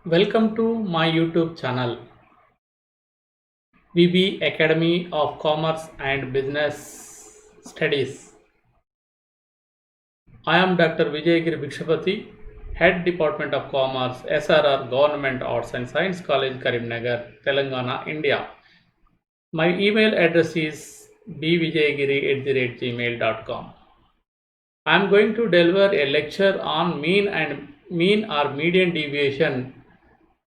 Welcome to my YouTube channel, VB Academy of Commerce and Business Studies. I am Dr. Vijayagiri Bhikshapati, Head Department of Commerce, SRR Government Arts and Science College, Karimnagar, Telangana, India. My email address is bvijayagiri@gmail.com. I am going to deliver a lecture on mean or median deviation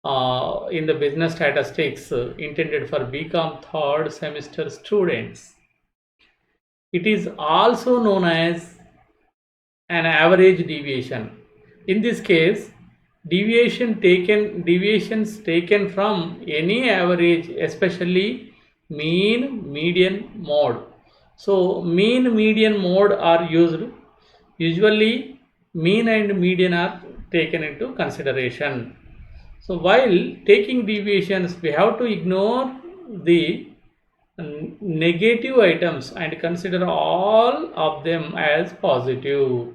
in the business statistics intended for BCom third semester students. It is also known as an average deviation. In this case, deviations taken from any average, especially mean, median, mode. So mean, median, mode are used. Usually mean and median are taken into consideration. So while taking deviations, we have to ignore the negative items and consider all of them as positive.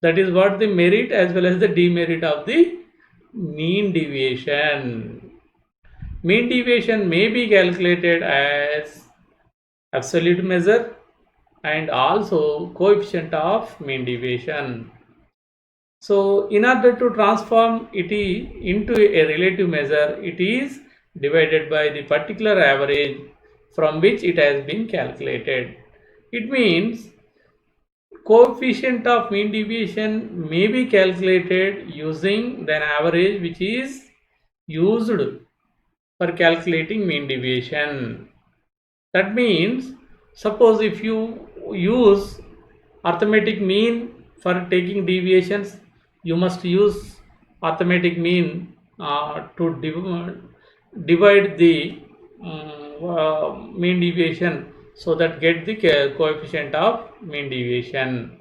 That is what the merit as well as the demerit of the mean deviation. Mean deviation may be calculated as absolute measure and also coefficient of mean deviation. So in order to transform it into a relative measure, it is divided by the particular average from which it has been calculated. It means coefficient of mean deviation may be calculated using the average which is used for calculating mean deviation. That means, suppose if you use arithmetic mean for taking deviations, you must use arithmetic mean to divide the mean deviation, so that get the coefficient of mean deviation.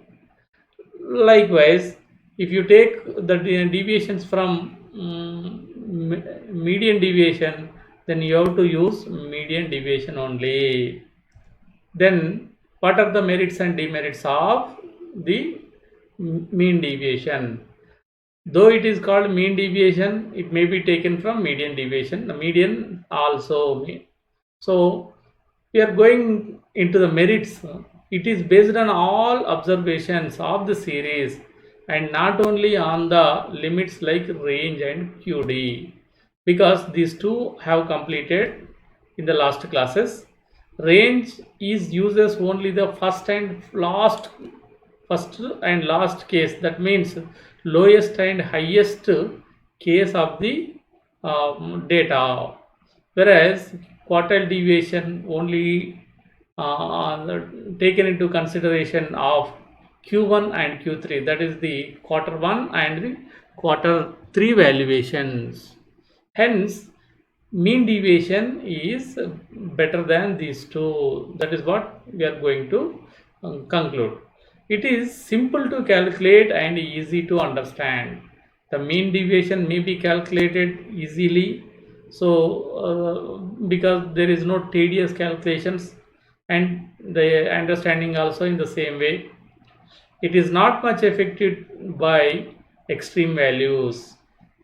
Likewise, if you take the deviations from median deviation, then you have to use median deviation only. Then what are the merits and demerits of the mean deviation? Though it is called mean deviation, it may be taken from median deviation, the median also. So we are going into the merits. It is based on all observations of the series and not only on the limits like range and QD, because these two have completed in the last classes. Range is uses only the first and last case. That means lowest and highest case of the data, whereas quartile deviation only taken into consideration of Q1 and Q3, that is the quarter 1 and the quarter 3 valuations. Hence mean deviation is better than these two. That is what we are going to conclude. It is simple to calculate and easy to understand. The mean deviation may be calculated easily, because there is no tedious calculations, and the understanding also in the same way. It is not much affected by extreme values.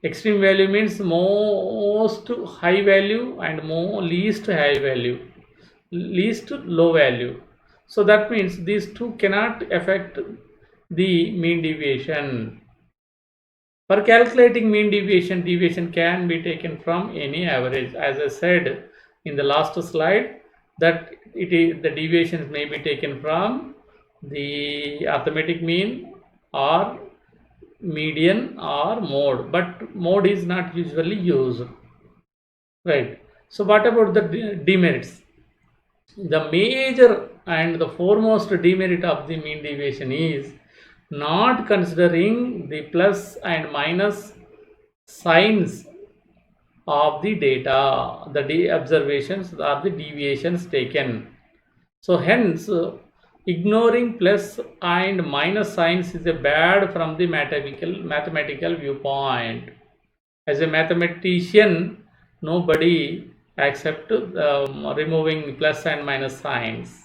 Extreme value means most high value and least high value, least low value. So that means these two cannot affect the mean deviation. For calculating mean deviation, deviation can be taken from any average. As I said in the last slide, that the deviations may be taken from the arithmetic mean or median or mode, but mode is not usually used, right? So what about the demerits? The major and the foremost demerit of the mean deviation is not considering the plus and minus signs of the data, the observations or the deviations taken. So hence, ignoring plus and minus signs is a bad from the mathematical viewpoint. As a mathematician, nobody accept removing plus and minus signs.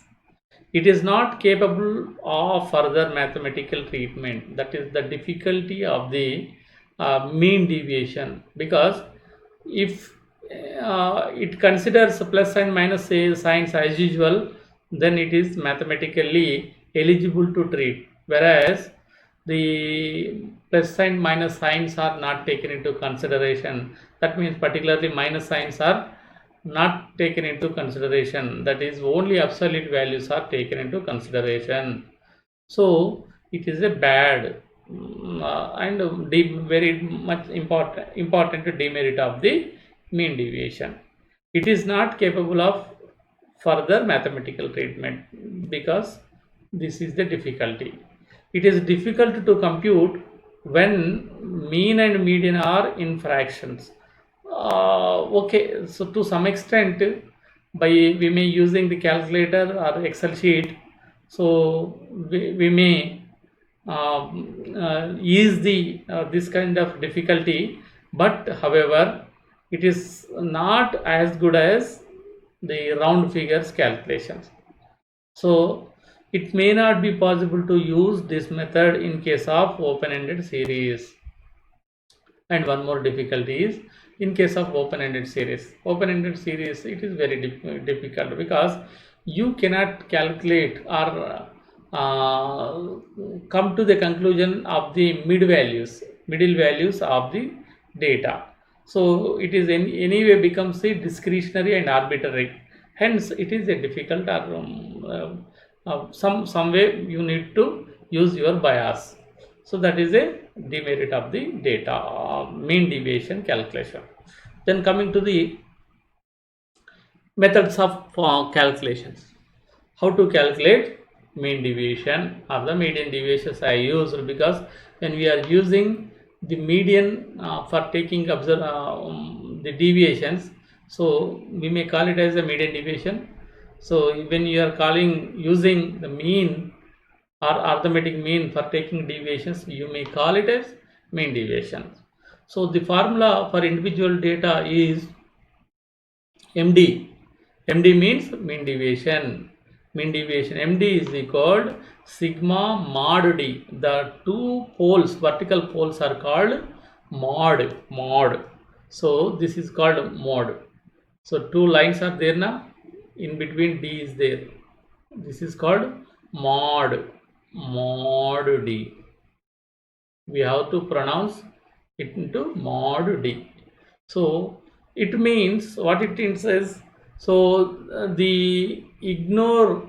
It is not capable of further mathematical treatment. That is the difficulty of the mean deviation, because if it considers plus and minus signs as usual, then it is mathematically eligible to treat, whereas the plus and minus signs are not taken into consideration. That means particularly minus signs are not taken into consideration, that is only absolute values are taken into consideration. So it is a bad and very much important demerit of the mean deviation. It is not capable of further mathematical treatment because this is the difficulty. It is difficult to compute when mean and median are in fractions. Okay, so to some extent, by we may using the calculator or Excel sheet, so we may ease the this kind of difficulty, but however, it is not as good as the round figures calculations. So it may not be possible to use this method in case of open-ended series. And one more difficulty is in case of open-ended series. Open-ended series, it is very difficult because you cannot calculate or come to the conclusion of the middle values of the data. So it is in anyway becomes a discretionary and arbitrary. Hence, it is a difficult or some way you need to use your bias. So that is a demerit of the data mean deviation calculation. Then coming to the methods of calculations. How to calculate mean deviation or the median deviations I used, because when we are using the median for taking the deviations, so we may call it as a median deviation. So when you are using the mean or arithmetic mean for taking deviations, you may call it as mean deviation. So the formula for individual data is MD. MD means mean deviation. Mean deviation MD is equal sigma mod D. The two poles, vertical poles are called mod. So this is called mod. So two lines are there now. In between D is there. This is called mod D. We have to pronounce it into mod D. So it means what it means is, so the ignore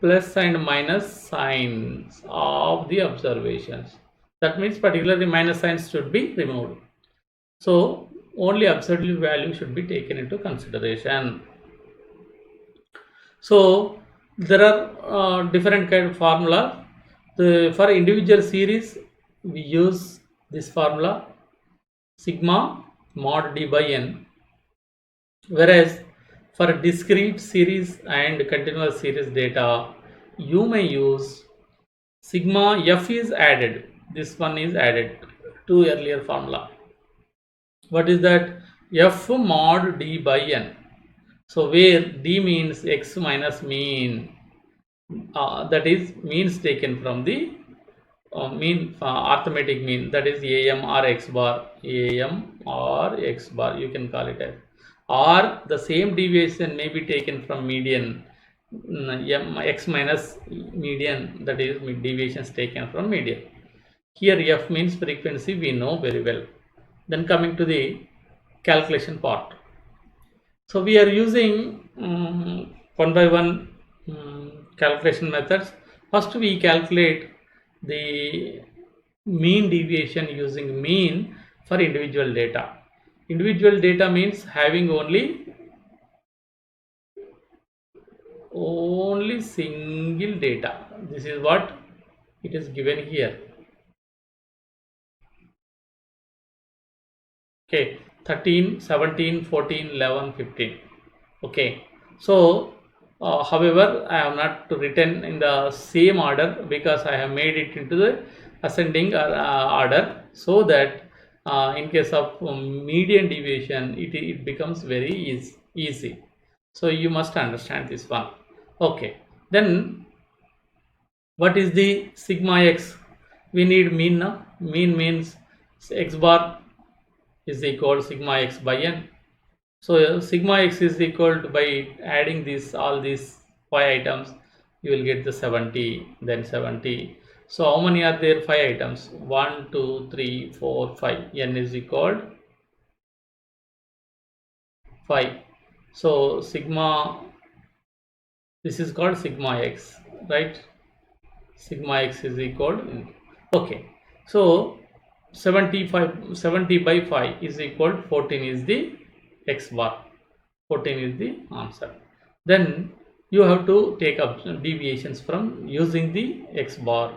plus and minus signs of the observations. That means particularly minus signs should be removed. So only absolute value should be taken into consideration. So there are different kind of formula. For individual series, we use this formula sigma mod D by n. Whereas for discrete series and continuous series data, you may use sigma f is added. This one is added to earlier formula. What is that? F mod D by n. So where D means x minus mean, that is means taken from the mean arithmetic mean, that is am or x bar, you can call it as, or the same deviation may be taken from median, x minus median, that is deviations taken from median. Here f means frequency, we know very well. Then coming to the calculation part. So we are using one by one calculation methods. First we calculate the mean deviation using mean for individual data. Individual data means having only single data. This is what it is given here. Okay, 13, 17, 14, 11, 15. Okay, so however, I have not written in the same order because I have made it into the ascending order, so that in case of median deviation, it becomes very easy. So you must understand this one. Okay, then What is the sigma x? We need mean now. Mean means x bar is equal to sigma x by n. So sigma x is equal to, by adding this all these 5 items, you will get the 70, then 70. So how many are there? 5 items. 1, 2, 3, 4, 5. N is equal 5. So sigma, this is called sigma x, right? Sigma x is equal, okay. So 70 by 5 is equal to 14 is the x bar. 14 is the answer. Then you have to take up deviations from using the x bar.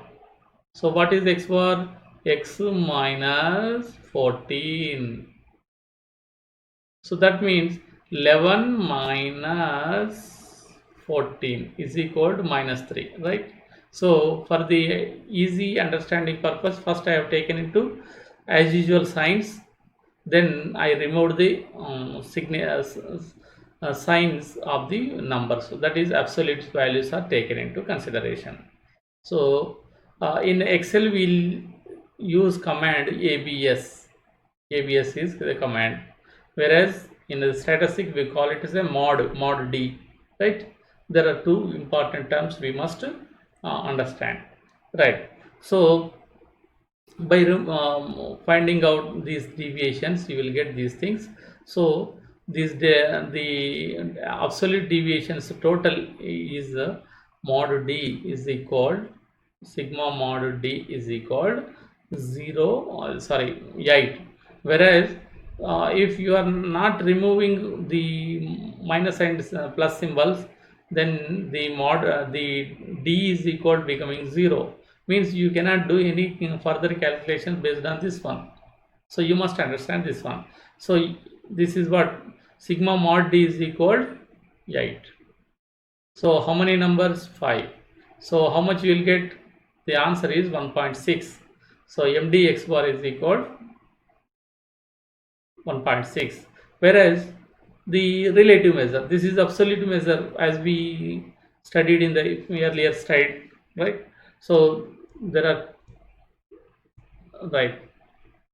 So what is x bar? X minus 14. So that means 11 minus 14 is equal to minus 3, right? So for the easy understanding purpose, first I have taken into as usual signs, then I removed the signs of the numbers. So that is absolute values are taken into consideration. So in Excel we'll use command ABS. ABS is the command, whereas in the statistic we call it as a mod D, right? There are two important terms we must understand, right? So by finding out these deviations, you will get these things. So the absolute deviations total is mod D is equal, sigma mod D is equal 0, sorry, 8. Whereas if you are not removing the minus and plus symbols, then the D is equal becoming 0, means you cannot do any further calculation based on this one. So you must understand this one. So this is what sigma mod D is equal 8. So how many numbers? 5. So how much you will get? The answer is 1.6. So MD x bar is equal 1.6. Whereas the relative measure, this is absolute measure as we studied in the earlier slide, right? So there are, right,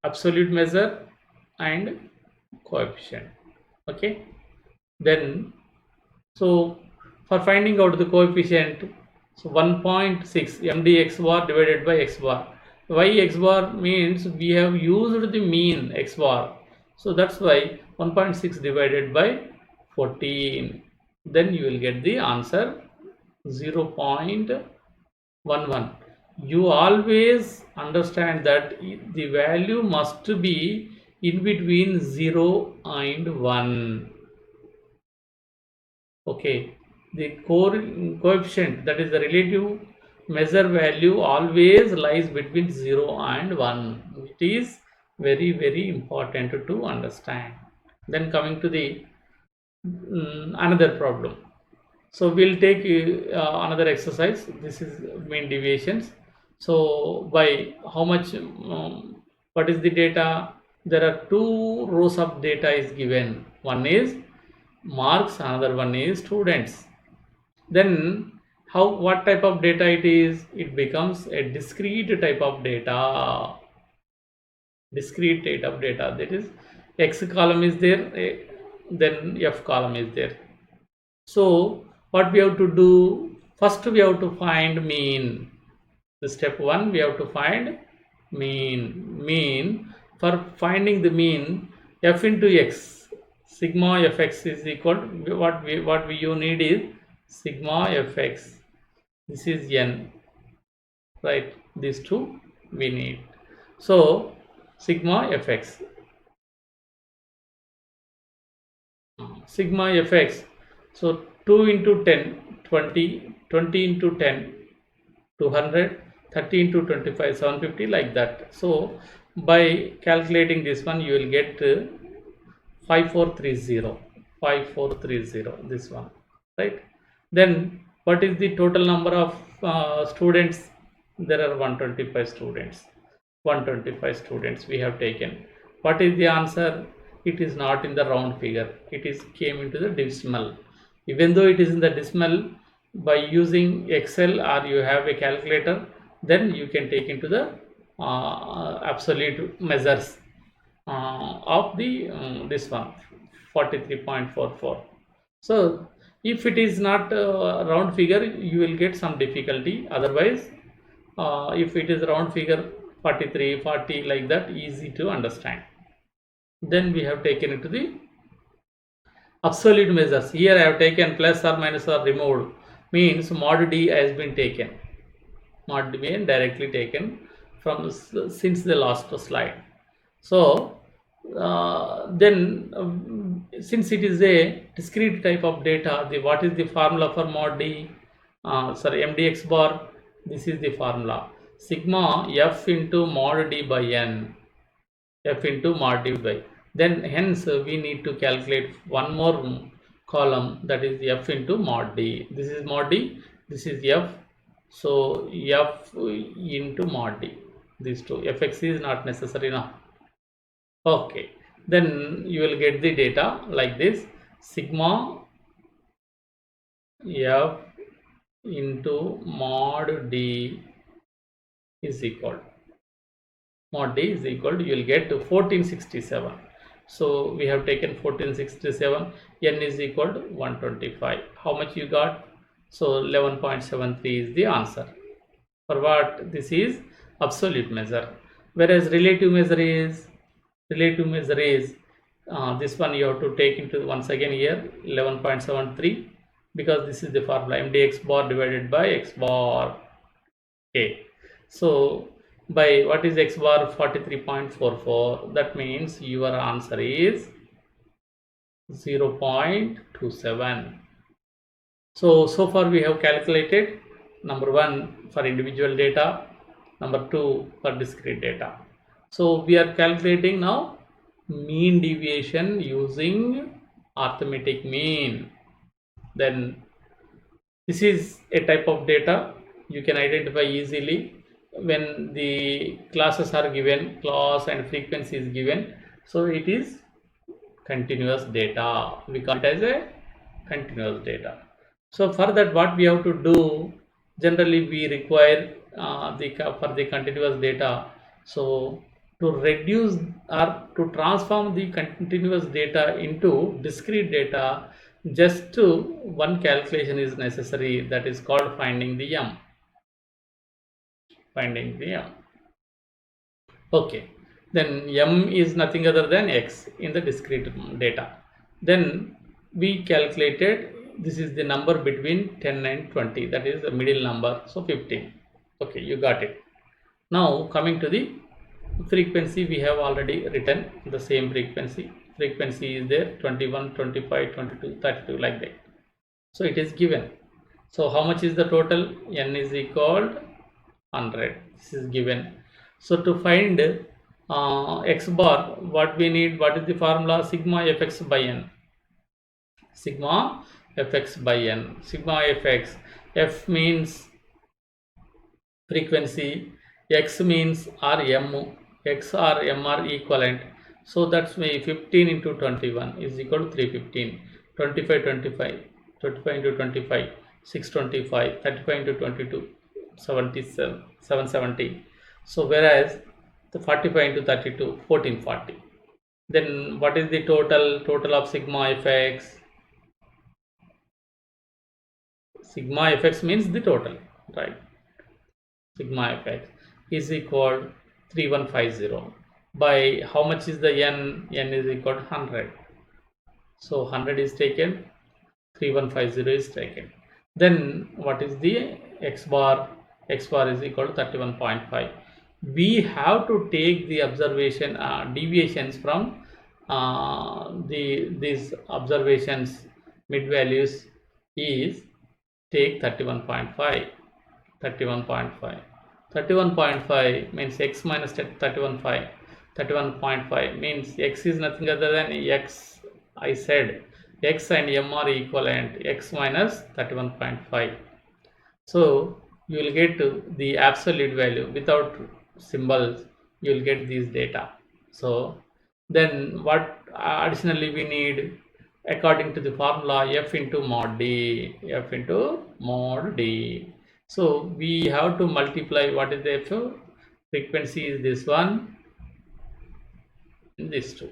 absolute measure and coefficient, okay. Then so for finding out the coefficient, so 1.6 MD x bar divided by x bar. Why x bar? Means we have used the mean x bar, so that's why 1.6 divided by 14, then you will get the answer 0.11. You always understand that the value must be in between 0 and 1. Okay, the coefficient, that is the relative measure value, always lies between 0 and 1. It is very, very important to understand. Then coming to the another problem. So we'll take another exercise. This is mean deviations. So by how much, what is the data? There are two rows of data is given. One is marks, another one is students. Then what type of data it is? It becomes a discrete type of data. Discrete type of data, that is x column is there, then f column is there. So what we have to do? First we have to find mean. The step 1, we have to find mean. For finding the mean, f into x, sigma fx is equal to, what you need is sigma fx. This is n, right? These two we need. So sigma fx, so 2 into 10, 20, 20 into 10, 200, 30 into 25, 750, like that. So by calculating this one, you will get 5430, this one, right? Then what is the total number of students? There are 125 students. 125 students we have taken. What is the answer? It is not in the round figure, it is came into the decimal. Even though it is in the decimal, by using Excel or you have a calculator, then you can take into the absolute measures of the this one 43.44. So if it is not round figure, you will get some difficulty. Otherwise, if it is round figure 43, 40 like that, easy to understand. Then we have taken it to the absolute measures. Here I have taken plus or minus or removed, means mod D has been taken. Mod D been directly taken from since the last slide. So then since it is a discrete type of data, what is the formula for mod D? Sorry, MDX bar. This is the formula: sigma f into mod D by n. F into mod D by. Then hence we need to calculate one more column, that is f into mod D. This is mod D. This is f. So f into mod D. These two. Fx is not necessary now. Okay, then you will get the data like this: sigma f into mod D is equal mod D is equal to, you will get to 1467. So we have taken 1467, n is equal to 125. How much you got? So 11.73 is the answer. For what? This is absolute measure, whereas relative measure is this one you have to take into once again here 11.73, because this is the formula mdx bar divided by x bar. Okay, so by what is x bar? 43.44. That means your answer is 0.27. So far we have calculated number 1 for individual data, number 2 for discrete data. So we are calculating now mean deviation using arithmetic mean. Then this is a type of data you can identify easily when the classes are given, class and frequency is given. So it is continuous data. We call it as a continuous data. So for that, what we have to do, generally we require for the continuous data. So to reduce or to transform the continuous data into discrete data, just one calculation is necessary, that is called finding the m. Okay, then m is nothing other than x in the discrete data. Then we calculated, this is the number between 10 and 20, that is the middle number, so 15. Okay, you got it. Now coming to the frequency, we have already written the same frequency is there, 21, 25, 22, 32, like that. So it is given. So how much is the total? N is equal 100. This is given. So to find x bar, what we need, what is the formula? Sigma fx by n. Sigma fx by n. Sigma fx, f means frequency, x means rm, x or m are equivalent. So that's why 15 into 21 is equal to 315. 25 into 25, 625, 35 into 22, 77, 770. So whereas the 45 into 32, 1440. Then what is the total of sigma fx? Sigma fx means the total, right? Sigma fx is equal 3150. By how much is the n? N is equal to 100. So 100 is taken, 3150 is taken. Then what is the x bar? X bar is equal to 31.5. We have to take the observation deviations from these observations, mid values is take 31.5. 31.5 means x minus 31.5. 31.5 means x is nothing other than x. I said x and m are equivalent, x minus 31.5. So you will get the absolute value without symbols. You will get these data. So then what additionally we need? according to the formula f into mod d, f into mod d. So we have to multiply what is the f frequency is this one, this two.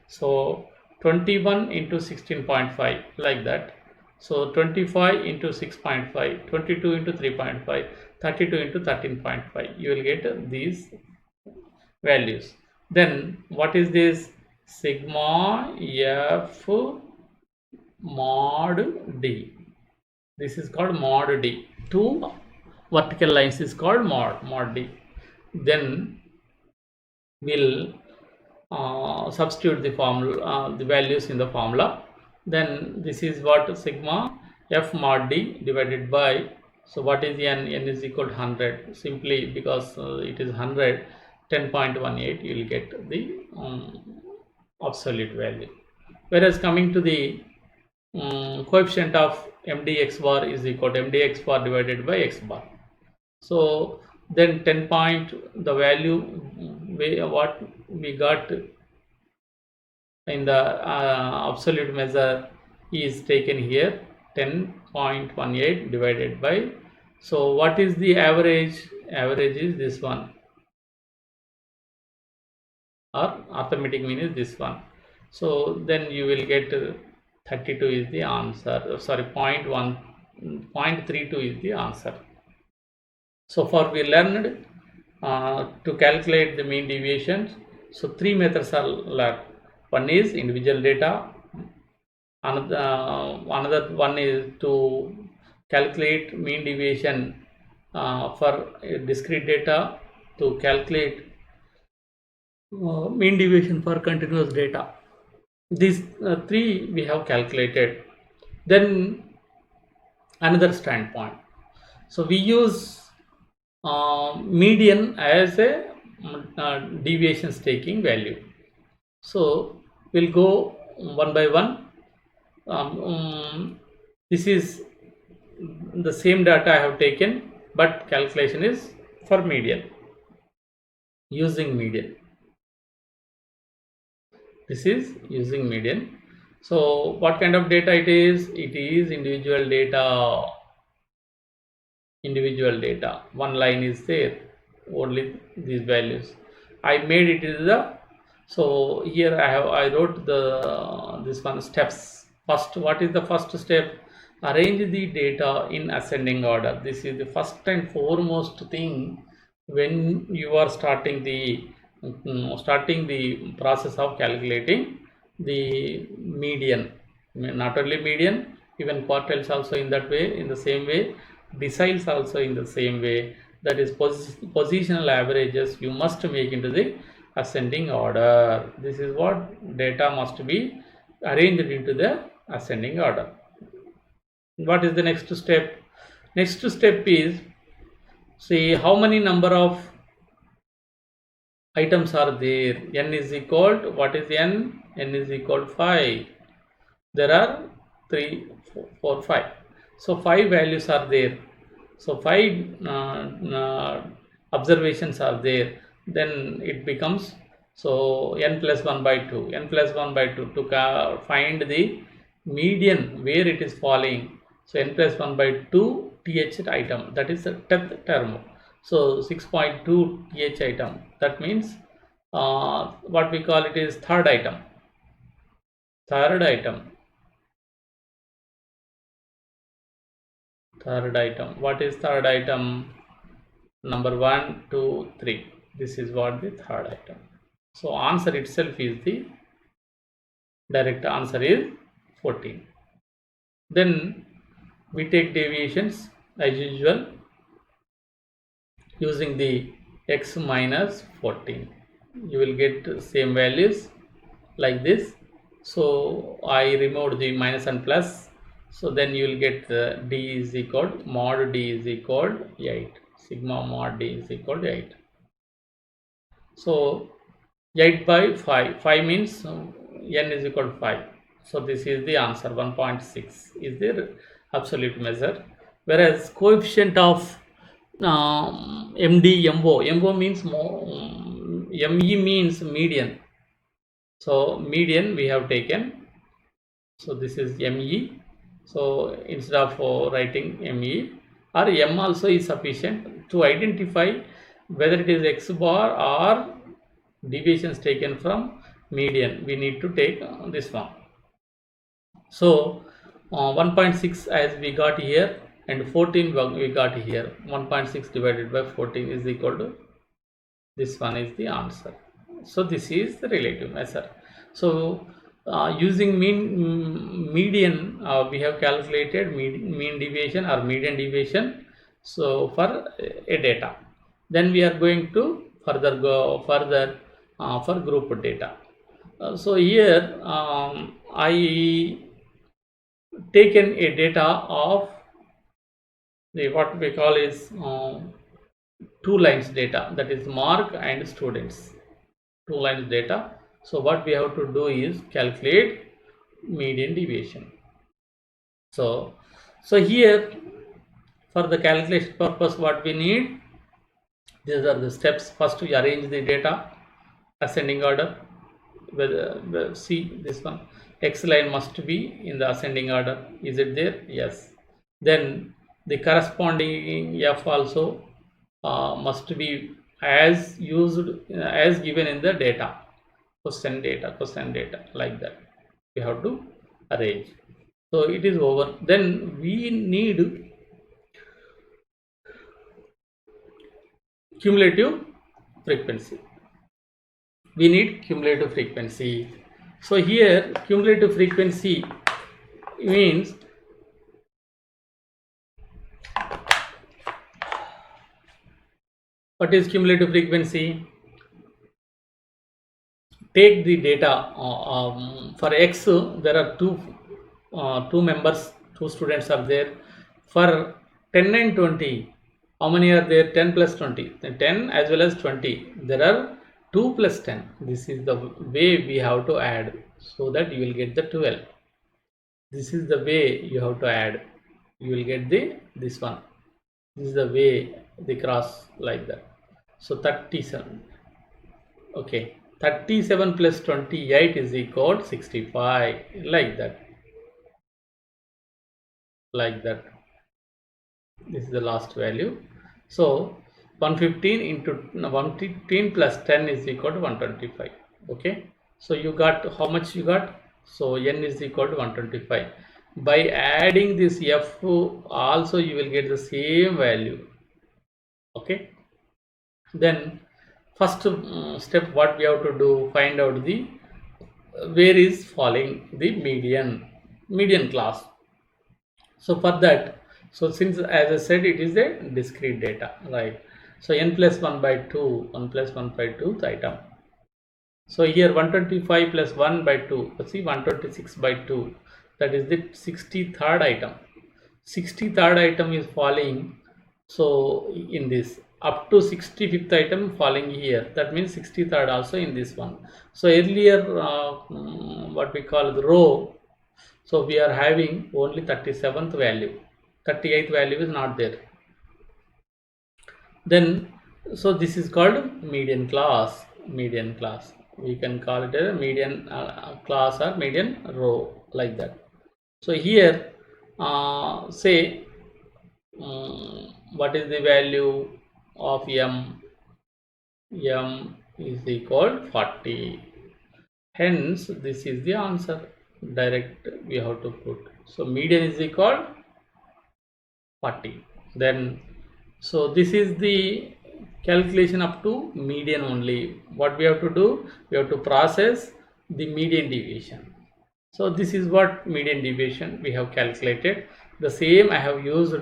So 21 into 16.5 like that. So 25 into 6.5, 22 into 3.5, 32 into 13.5. You will get these values. Then what is this? Sigma f mod d. This is called mod d. Two vertical lines is called mod d. Then we'll substitute the formula, the values in the formula. Then this is what sigma f mod d divided by, so what is n? N is equal to 100, simply because it is 100, 10.18, you will get the absolute value. Whereas coming to the coefficient of md x bar is equal to md x bar divided by x bar. So then 10 point, the value what we got in the absolute measure is taken here, 10.18 divided by, so what is the average? Average is this one, or arithmetic mean is this one. So then you will get 32 is the answer, sorry, 0.32 is the answer. So far we learned to calculate the mean deviations. So three methods are learned. One is individual data, another one is to calculate mean deviation for discrete data, to calculate mean deviation for continuous data. These three we have calculated. Then another standpoint, so we use median as a deviations taking value. So we'll go one by one. This is the same data I have taken, but calculation is for median, using median. This is using median. So what kind of data it is? It is individual data. Individual data. One line is there, only these values. I made it is the, so here I wrote the this one steps. First, what is the first step? Arrange the data in ascending order. This is the first and foremost thing when you are starting the process of calculating the median. Not only median, even quartiles also in that way, in the same way, deciles also in the same way. That is positional averages you must make into the ascending order. This is what data must be arranged into the ascending order. What is the next step? Next step is, see how many number of items are there. N is equal to, what is n? N is equal to 5. There are 3, 4, 5. So 5 values are there. So 5 observations are there. Then it becomes, so n plus 1 by 2. N plus 1 by 2 to find the median where it is falling. So n plus 1 by 2 th item, that is the 10th term. So 6.2 th item, that means what we call it is third item. Third item. Third item. What is third item? Number 1, 2, 3. This is what the third item. So answer itself is the direct answer is 14. Then we take deviations as usual using the x minus 14. You will get same values like this. So I removed the minus and plus. So then you will get d is equal, mod d is equal to 8. Sigma mod d is equal to 8. So 8 by 5. 5 means n is equal to 5. So this is the answer. 1.6 is the absolute measure. Whereas coefficient of MD, MO means ME means median. So median we have taken So this is ME. So instead of writing ME, or M also is sufficient to identify whether it is X bar or deviations taken from median. We need to take this one. So 1.6 as we got here, and 14 we got here. 1.6 divided by 14 is equal to, this one is the answer. So this is the relative measure. So using median, we have calculated mean deviation or median deviation, so for a data. Then we are going to further go further for group data. So here I taken a data of the what we call is two lines data, that is mark and students, two lines data. So what we have to do is calculate median deviation. So here for the calculation purpose, what we need, these are the steps. First we arrange the data ascending order. See this one, X line must be in the ascending order. Is it there? Yes. Then the corresponding F also must be as used as given in the data, question data, like that we have to arrange. So it is over. Then we need cumulative frequency. We need cumulative frequency. So here cumulative frequency means what is cumulative frequency? Take the data for X, there are two members, two students are there. For 10 and 20, how many are there? 10 plus 20, 10 as well as 20, there are 2 plus 10. This is the way we have to add, so that you will get the 12. This is the way you have to add, you will get this one. This is the way the cross, like that. So 37. Okay, 37 plus 28 is equal to 65, like that. This is the last value. So 115 into 115 plus 10 is equal to 125. Okay, so you got, how much you got? So n is equal to 125. By adding this f also you will get the same value. Okay, then first step what we have to do, find out the where is falling the median class. So for that, so since as I said it is a discrete data, right? So n plus 1 by 2, 1 plus 1 by 2 item. So here 125 plus 1 by 2, see 126 by 2, that is the 63rd item. 63rd item is falling, so in this, up to 65th item falling here, that means 63rd also in this one. So earlier what we call the row, so we are having only 37th value, 38th value is not there. Then so this is called median class. We can call it a median class or median row, like that. So here say what is the value of m is equal to 40, hence this is the answer. Direct we have to put, so median is equal 40. Then so this is the calculation up to median only. What we have to do, we have to process the median deviation. So this is what median deviation we have calculated. The same I have used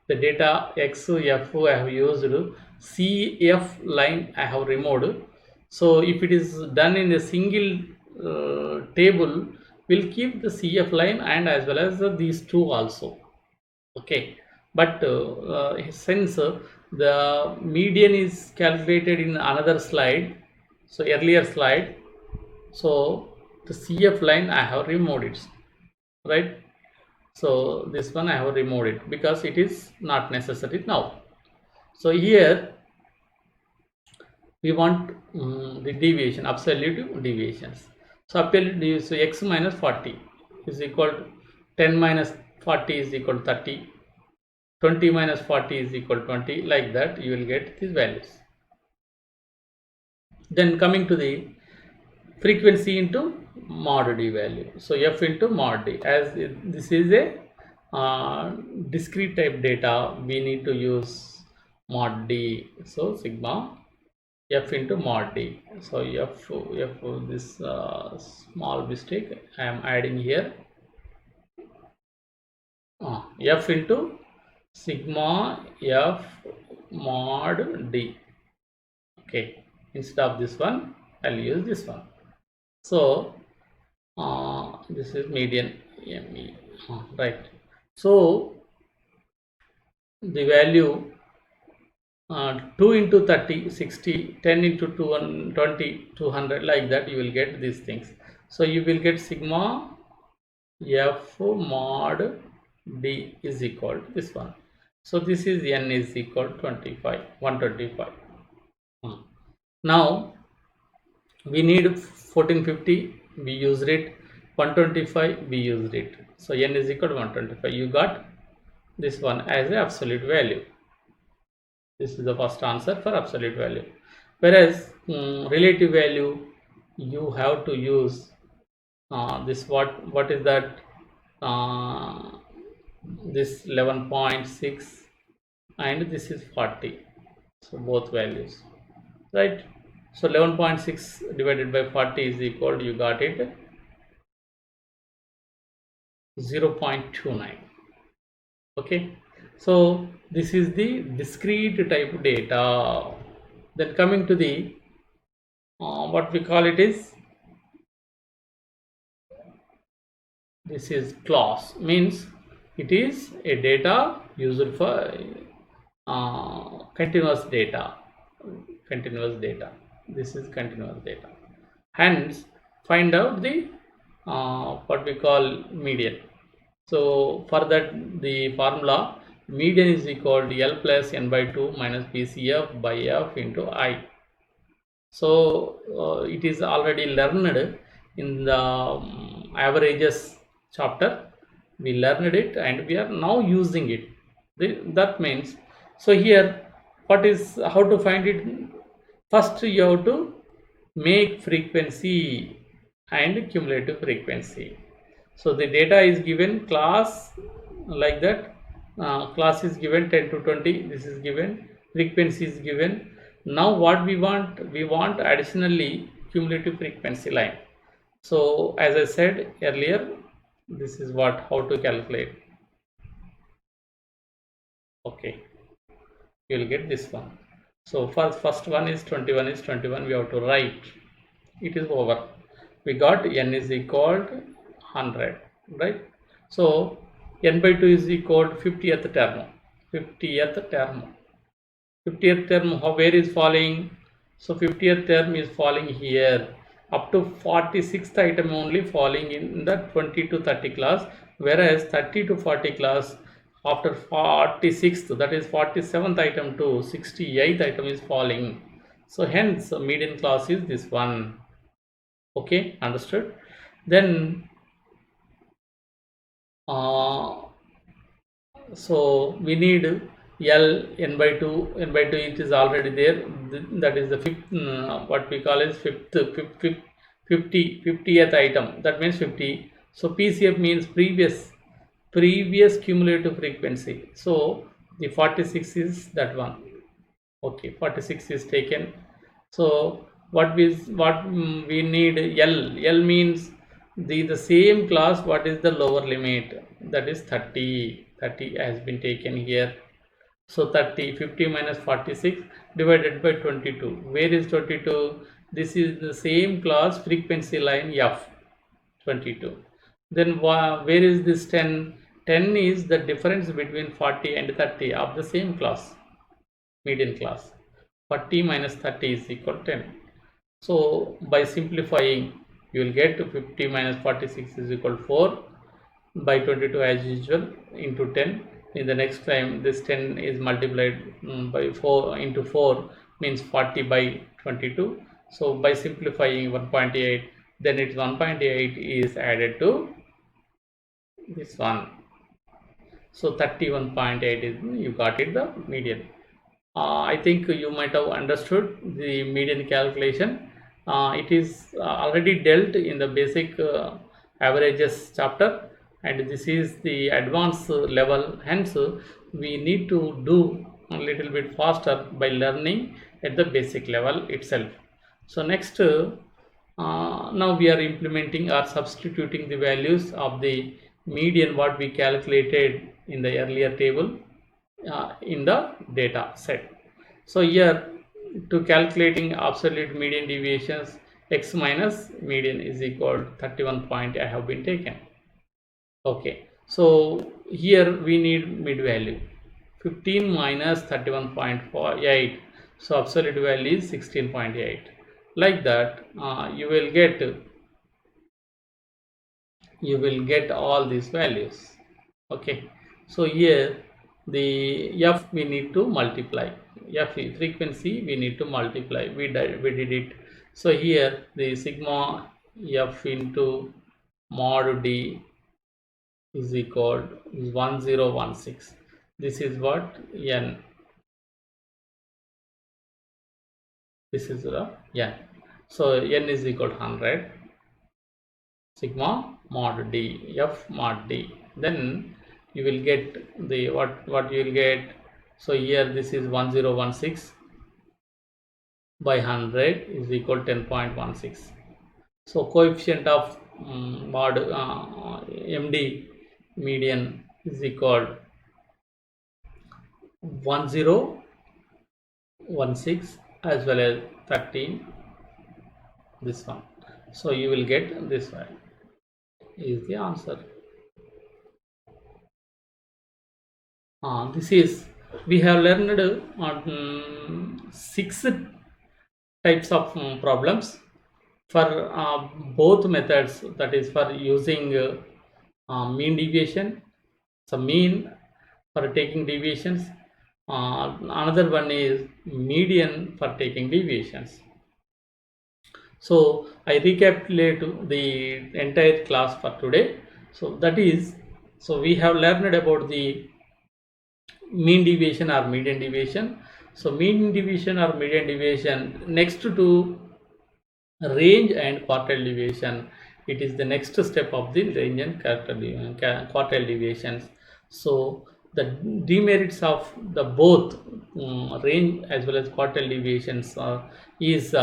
the data X, F I have used, CF line I have removed. So if it is done in a single table, we'll keep the CF line and as well as these two also. Okay, but since the median is calculated in another slide, so earlier slide, so the CF line I have removed it, right? So this one I have removed it because it is not necessary now. So here we want the deviation, absolute deviations. So absolute deviation, so x minus 40, is equal to 10 minus 40 is equal to 30, 20 minus 40 is equal to 20, like that you will get these values. Then coming to the frequency into mod D value. So f into mod D, as this is a discrete type data, we need to use mod D. So sigma f into mod D. So f this small mistake I am adding here, f into sigma f mod D. Okay, instead of this one I'll use this one. So this is median ME, right? So the value 2 into 30, 60, 10 into 20, 200, like that you will get these things. So you will get sigma f mod D is equal to this one. So this is n is equal to 125. Now we need 1450, we used it. 125, we used it. So n is equal to 125. You got this one as an absolute value. This is the first answer for absolute value. Whereas relative value, you have to use this, what is that, this 11.6 and this is 40. So both values, right? So 11.6 divided by 40 is equal to, you got it, 0.29. Okay, so this is the discrete type data. Then coming to the what we call it is, this is class, means it is a data used for continuous data. This is continuous data. Hence find out the what we call median. So for that, the formula median is equal to L plus n by 2 minus BCF by F into I. So it is already learned in the averages chapter. We learned it and we are now using it. That means, so here what is, how to find it? First you have to make frequency and cumulative frequency. So the data is given class, like that, class is given 10 to 20, this is given, frequency is given. Now what we want additionally cumulative frequency line. So as I said earlier, this is what, how to calculate. Okay, you will get this one. So first one is 21 is 21, we have to write, it is over. We got n is equal to 100, right? So n by 2 is equal to 50th term. 50th term, where is falling? So 50th term is falling here. Up to 46th item only falling in the 20 to 30 class, whereas 30 to 40 class after 46th, that is 47th item to 68th item is falling. So hence median class is this one. Okay, understood? Then so we need L n by 2, it is already there. That is the fifth, what we call is 50th item, that means 50. So PCF means previous cumulative frequency. So the 46 is that one. Okay, 46 is taken. So what we need, L means the same class, what is the lower limit, that is 30 has been taken here. So 50 minus 46 divided by 22. Where is 22? This is the same class frequency line F, 22. Then where is this 10? 10 is the difference between 40 and 30 of the same class, median class. 40 minus 30 is equal to 10. So by simplifying, you will get to 50 minus 46 is equal to 4 by 22 as usual into 10. In the next time, this 10 is multiplied by 4 into 4 means 40 by 22. So by simplifying 1.8, then it's 1.8 is added to this one. So 31.8 is, you got it, the median. I think you might have understood the median calculation. It is already dealt in the basic averages chapter, and this is the advanced level. Hence, we need to do a little bit faster by learning at the basic level itself. So next, now we are implementing or substituting the values of the median what we calculated in the earlier table in the data set. So here, to calculating absolute median deviations, x minus median is equal to 31 point I have been taken. Okay, so here we need mid value, 15 minus 31.48, so absolute value is 16.8. Like that, you will get all these values. Okay, so here the f we need to multiply, f frequency we need to multiply, we did it. So here the sigma f into mod d is equal to 1016. This is what n, this is the n. So n is equal to 100, sigma mod d, f mod d. Then you will get the what you will get. So here this is 1016 by 100 is equal to 10.16. So coefficient of mod MD median is equal to 1016 as well as 13, this one. So you will get this one is the answer. This is, we have learned 6 types of problems for both methods, that is for using mean deviation, so mean for taking deviations. Another one is median for taking deviations. So I recapitulate the entire class for today. So that is, so we have learned about the mean deviation or median deviation. So mean deviation or median deviation, next to range and quartile deviation, it is the next step of the range and quartile deviations. So the demerits of the both range as well as quartile deviations is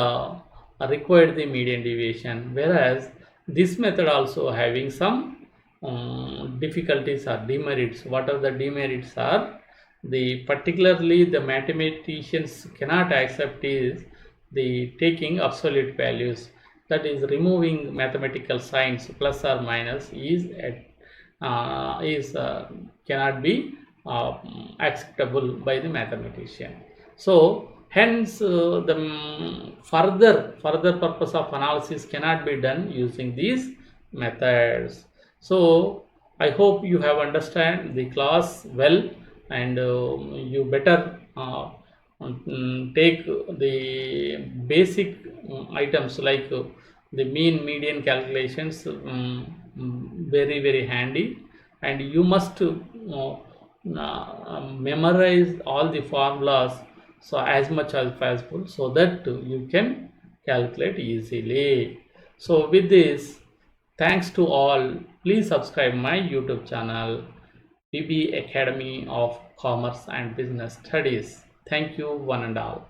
required the median deviation, whereas this method also having some difficulties or demerits. What are the demerits are, the particularly the mathematicians cannot accept is the taking absolute values, that is removing mathematical signs plus or minus is cannot be acceptable by the mathematician. So hence the further purpose of analysis cannot be done using these methods. So I hope you have understand the class well, and you better take the basic items like the mean median calculations very handy, and you must memorize all the formulas so as much as possible, so that you can calculate easily. So with this, thanks to all, please subscribe my YouTube channel, PB Academy of Commerce and Business Studies. Thank you one and all.